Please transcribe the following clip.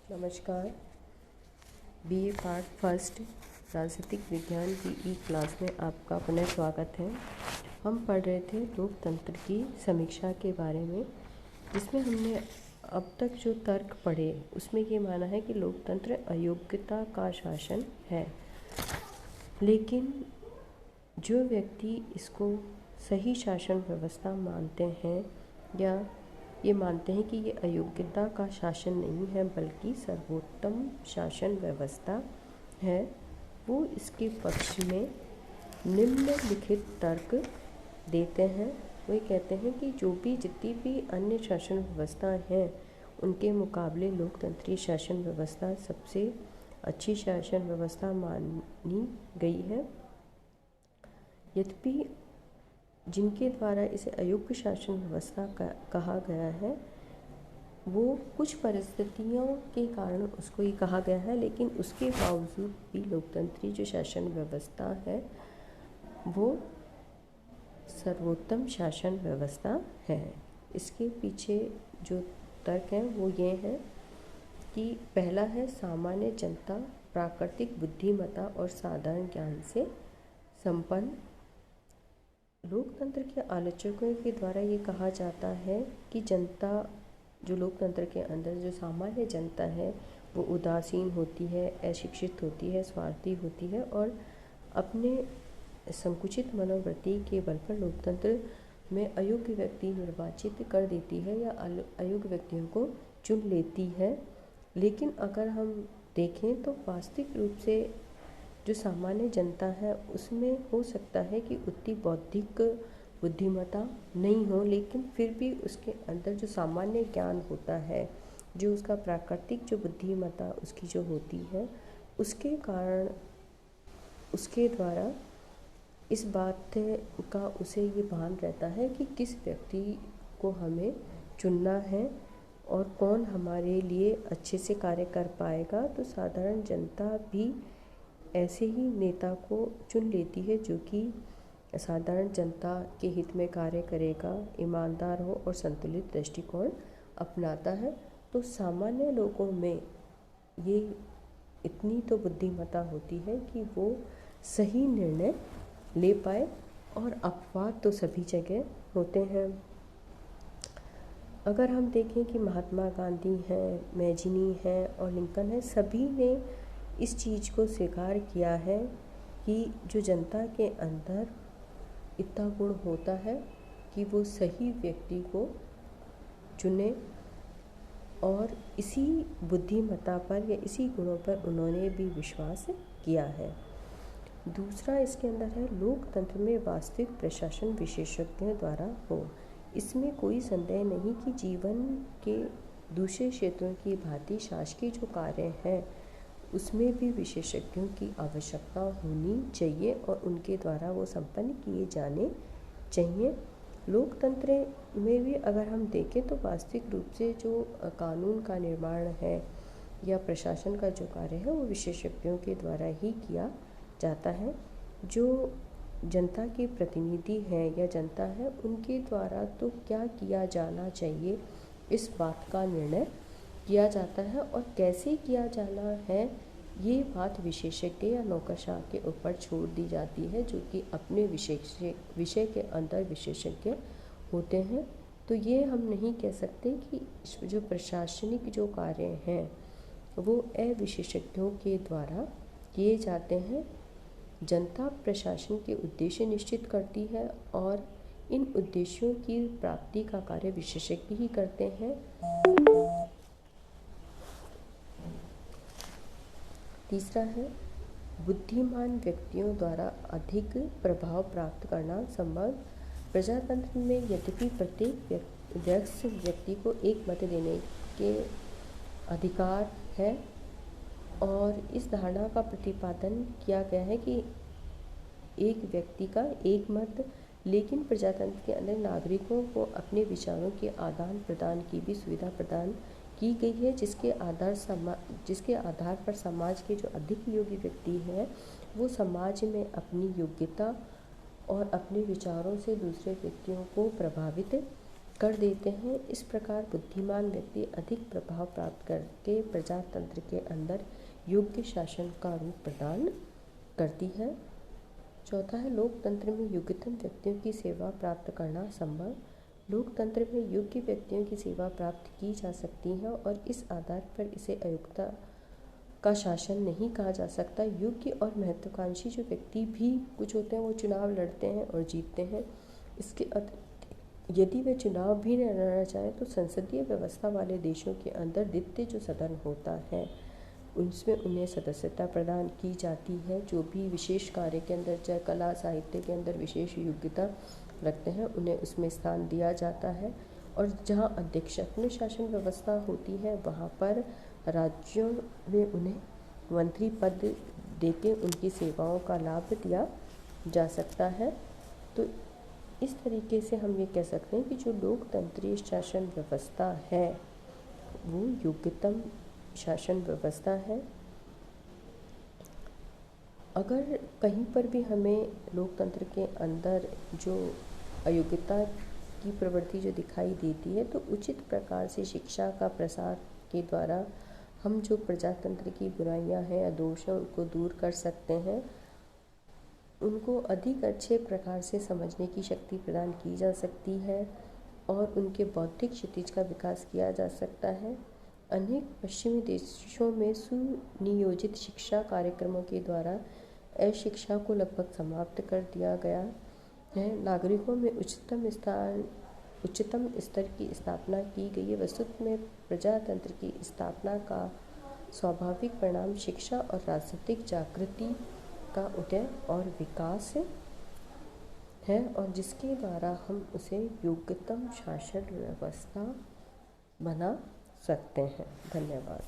नमस्कार। BA part first राजनीतिक विज्ञान की ई क्लास में आपका पुनः स्वागत है। हम पढ़ रहे थे लोकतंत्र की समीक्षा के बारे में, जिसमें हमने अब तक जो तर्क पढ़े उसमें ये माना है कि लोकतंत्र अयोग्यता का शासन है। लेकिन जो व्यक्ति इसको सही शासन व्यवस्था मानते हैं या ये मानते हैं कि ये अयोग्यता का शासन नहीं है बल्कि सर्वोत्तम शासन व्यवस्था है, वो इसके पक्ष में निम्नलिखित तर्क देते हैं। वो कहते हैं कि जितनी भी अन्य शासन व्यवस्था हैं उनके मुकाबले लोकतंत्रीय शासन व्यवस्था सबसे अच्छी शासन व्यवस्था मानी गई है। यद्यपि जिनके द्वारा इसे अयोग्य शासन व्यवस्था कहा गया है वो कुछ परिस्थितियों के कारण उसको ये कहा गया है, लेकिन उसके बावजूद भी लोकतंत्रीय जो शासन व्यवस्था है वो सर्वोत्तम शासन व्यवस्था है। इसके पीछे जो तर्क हैं वो ये हैं कि पहला है सामान्य जनता प्राकृतिक बुद्धिमत्ता और साधारण ज्ञान से संपन्न। लोकतंत्र के आलोचकों के द्वारा ये कहा जाता है कि जनता जो लोकतंत्र के अंदर जो सामान्य जनता है वो उदासीन होती है, अशिक्षित होती है, स्वार्थी होती है और अपने संकुचित मनोवृत्ति के बल पर लोकतंत्र में अयोग्य व्यक्ति निर्वाचित कर देती है या अयोग्य व्यक्तियों को चुन लेती है। लेकिन अगर हम देखें तो वास्तविक रूप से जो सामान्य जनता है उसमें हो सकता है कि उतनी बौद्धिक बुद्धिमत्ता नहीं हो, लेकिन फिर भी उसके अंदर जो सामान्य ज्ञान होता है, जो उसका प्राकृतिक जो बुद्धिमत्ता उसकी जो होती है, उसके कारण उसके द्वारा इस बात का उसे ये भान रहता है कि किस व्यक्ति को हमें चुनना है और कौन हमारे लिए अच्छे से कार्य कर पाएगा। तो साधारण जनता भी ऐसे ही नेता को चुन लेती है जो कि साधारण जनता के हित में कार्य करेगा, ईमानदार हो और संतुलित दृष्टिकोण अपनाता है। तो सामान्य लोगों में ये इतनी तो बुद्धिमत्ता होती है कि वो सही निर्णय ले पाए, और अपवाद तो सभी जगह होते हैं। अगर हम देखें कि महात्मा गांधी हैं, मैजिनी हैं और लिंकन है, सभी ने इस चीज़ को स्वीकार किया है कि जो जनता के अंदर इतना गुण होता है कि वो सही व्यक्ति को चुने, और इसी बुद्धिमत्ता पर या इसी गुणों पर उन्होंने भी विश्वास किया है। दूसरा इसके अंदर है लोकतंत्र में वास्तविक प्रशासन विशेषज्ञों द्वारा हो। इसमें कोई संदेह नहीं कि जीवन के दूसरे क्षेत्रों की भांति शासकीय जो कार्य हैं उसमें भी विशेषज्ञों की आवश्यकता होनी चाहिए और उनके द्वारा वो संपन्न किए जाने चाहिए। लोकतंत्र में भी अगर हम देखें तो वास्तविक रूप से जो कानून का निर्माण है या प्रशासन का जो कार्य है वो विशेषज्ञों के द्वारा ही किया जाता है। जो जनता के प्रतिनिधि हैं या जनता है उनके द्वारा तो क्या किया जाना चाहिए इस बात का निर्णय किया जाता है, और कैसे किया जाना है ये बात विशेषज्ञ या नौकरशाह के ऊपर छोड़ दी जाती है, जो कि अपने विषय के अंदर विशेषज्ञ होते हैं। तो ये हम नहीं कह सकते कि जो प्रशासनिक जो कार्य हैं वो अविशेषज्ञों के द्वारा किए जाते हैं। जनता प्रशासन के उद्देश्य निश्चित करती है और इन उद्देश्यों की प्राप्ति का कार्य विशेषज्ञ ही करते हैं। तीसरा है बुद्धिमान व्यक्तियों द्वारा अधिक प्रभाव प्राप्त करना संभव। प्रजातंत्र में यद्यपि प्रत्येक व्यक्ति को एक मत देने के अधिकार है और इस धारणा का प्रतिपादन किया गया है कि एक व्यक्ति का एक मत, लेकिन प्रजातंत्र के अंदर नागरिकों को अपने विचारों के आदान प्रदान की भी सुविधा प्रदान की गई है, जिसके आधार पर समाज के जो अधिक योग्य व्यक्ति हैं वो समाज में अपनी योग्यता और अपने विचारों से दूसरे व्यक्तियों को प्रभावित कर देते हैं। इस प्रकार बुद्धिमान व्यक्ति अधिक प्रभाव प्राप्त करके प्रजातंत्र के अंदर योग्य शासन का रूप प्रदान करती है। चौथा है लोकतंत्र में योग्यतम व्यक्तियों की सेवा प्राप्त करना संभव। लोकतंत्र में योग्य व्यक्तियों की सेवा प्राप्त की जा सकती है और इस आधार पर इसे अयोग्यता का शासन नहीं कहा जा सकता। योग्य और महत्वाकांक्षी जो व्यक्ति भी कुछ होते हैं वो चुनाव लड़ते हैं और जीतते हैं। इसके अतिरिक्त यदि वे चुनाव भी न लड़ना चाहें तो संसदीय व्यवस्था वाले देशों के अंदर द्वितीय जो सदन होता है उनमें उन्हें सदस्यता प्रदान की जाती है। जो भी विशेष कार्य के अंदर चाहे कला साहित्य के अंदर विशेष योग्यता रखते हैं उन्हें उसमें स्थान दिया जाता है। और जहाँ अध्यक्षत्व शासन व्यवस्था होती है वहाँ पर राज्यों में उन्हें मंत्री पद देके उनकी सेवाओं का लाभ दिया जा सकता है। तो इस तरीके से हम ये कह सकते हैं कि जो लोकतंत्रीय शासन व्यवस्था है वो योग्यतम शासन व्यवस्था है। अगर कहीं पर भी हमें लोकतंत्र के अंदर जो अयोग्यता की प्रवृत्ति जो दिखाई देती है तो उचित प्रकार से शिक्षा का प्रसार के द्वारा हम जो प्रजातंत्र की बुराइयां हैं या दोष हैं उनको दूर कर सकते हैं। उनको अधिक अच्छे प्रकार से समझने की शक्ति प्रदान की जा सकती है और उनके बौद्धिक क्षितिज का विकास किया जा सकता है। अनेक पश्चिमी देशों में सुनियोजित शिक्षा कार्यक्रमों के द्वारा अशिक्षा को लगभग समाप्त कर दिया गया है। नागरिकों में उच्चतम स्तर की स्थापना की गई है। वस्तुतः में प्रजातंत्र की स्थापना का स्वाभाविक परिणाम शिक्षा और राजनीतिक जागृति का उदय और विकास है और जिसके द्वारा हम उसे योग्यतम शासन व्यवस्था बना सकते हैं। धन्यवाद।